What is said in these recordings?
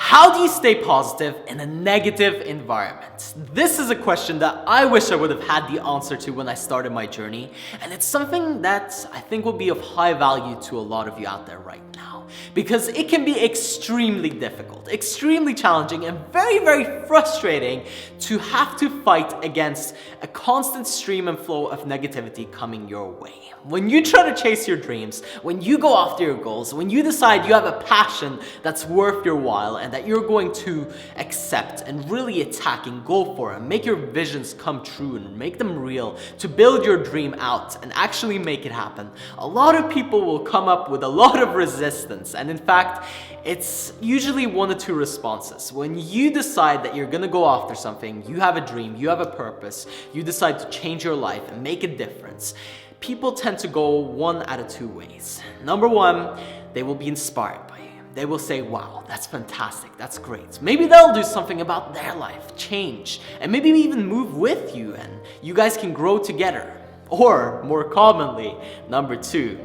How do you stay positive in a negative environment? This is a question that I wish I would have had the answer to when I started my journey, and it's something that I think will be of high value to a lot of you out there right now, because it can be extremely difficult, extremely challenging, and very, very frustrating to have to fight against a constant stream and flow of negativity coming your way. When you try to chase your dreams, when you go after your goals, when you decide you have a passion that's worth your while and that you're going to accept and really attack and go for and make your visions come true and make them real, to build your dream out and actually make it happen, a lot of people will come up with a lot of resistance. And in fact, it's usually one of two responses. When you decide that you're gonna go after something, you have a dream, you have a purpose, you decide to change your life and make a difference, people tend to go one out of two ways. Number one, they will be inspired by you. They will say, wow, that's fantastic, that's great. Maybe they'll do something about their life, change, and maybe even move with you and you guys can grow together. Or, more commonly, number two,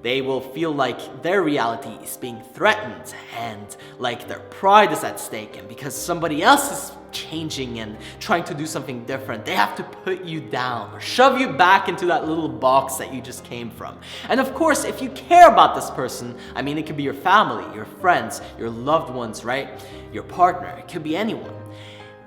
they will feel like their reality is being threatened and like their pride is at stake, and because somebody else is changing and trying to do something different, they have to put you down or shove you back into that little box that you just came from. And of course, if you care about this person, I mean, it could be your family, your friends, your loved ones, right? Your partner, it could be anyone.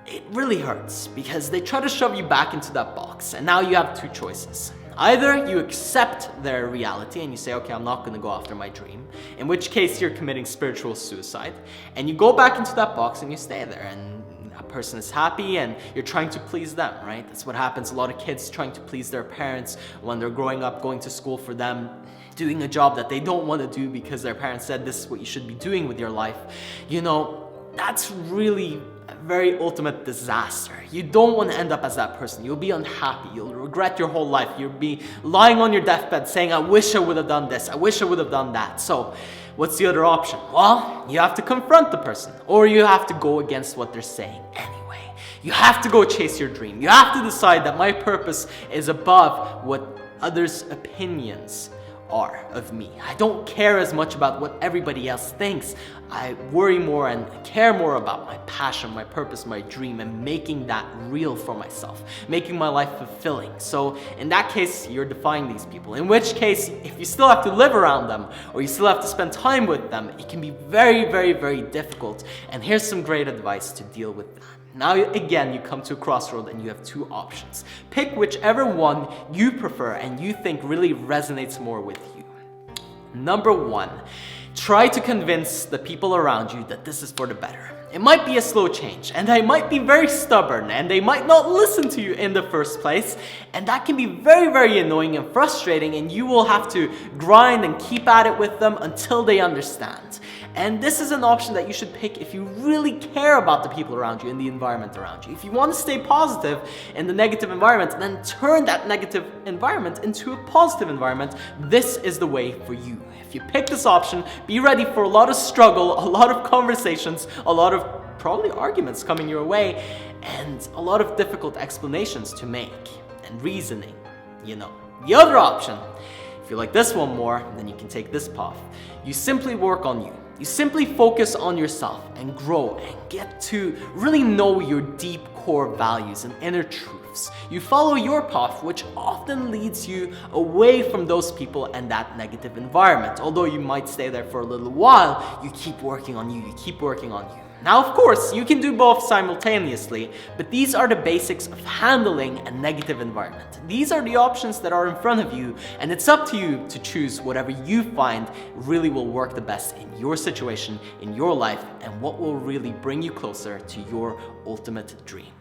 It really hurts because they try to shove you back into that box, and now you have two choices. Either you accept their reality and you say, okay, I'm not going to go after my dream, in which case you're committing spiritual suicide, and you go back into that box and you stay there, and a person is happy and you're trying to please them, right? That's what happens. A lot of kids trying to please their parents when they're growing up, going to school for them, doing a job that they don't want to do because their parents said this is what you should be doing with your life. You know, that's really a very ultimate disaster. You don't want to end up as that person. You'll be unhappy. You'll regret your whole life. You'll be lying on your deathbed saying, I wish I would have done this. I wish I would have done that. So what's the other option? Well, you have to confront the person, or you have to go against what they're saying anyway. You have to go chase your dream. You have to decide that my purpose is above what others' opinions are of me. I don't care as much about what everybody else thinks. I worry more and care more about my passion, my purpose, my dream, and making that real for myself, making my life fulfilling. So in that case, you're defying these people. In which case, if you still have to live around them or you still have to spend time with them, it can be very, very, very difficult. And here's some great advice to deal with that. Now again, you come to a crossroad and you have two options. Pick whichever one you prefer and you think really resonates more with you. Number one, try to convince the people around you that this is for the better. It might be a slow change, and they might be very stubborn, and they might not listen to you in the first place, and that can be very, very annoying and frustrating, and you will have to grind and keep at it with them until they understand. And this is an option that you should pick if you really care about the people around you and the environment around you. If you want to stay positive in the negative environment, then turn that negative environment into a positive environment. This is the way for you. If you pick this option, be ready for a lot of struggle, a lot of conversations, a lot of probably arguments coming your way, and a lot of difficult explanations to make and reasoning, you know. The other option, if you like this one more, then you can take this path. You simply work on you. You simply focus on yourself and grow and get to really know your deep core values and inner truths. You follow your path, which often leads you away from those people and that negative environment. Although you might stay there for a little while, you keep working on you, you keep working on you. Now, of course, you can do both simultaneously, but these are the basics of handling a negative environment. These are the options that are in front of you, and it's up to you to choose whatever you find really will work the best in your situation, in your life, and what will really bring you closer to your ultimate dream.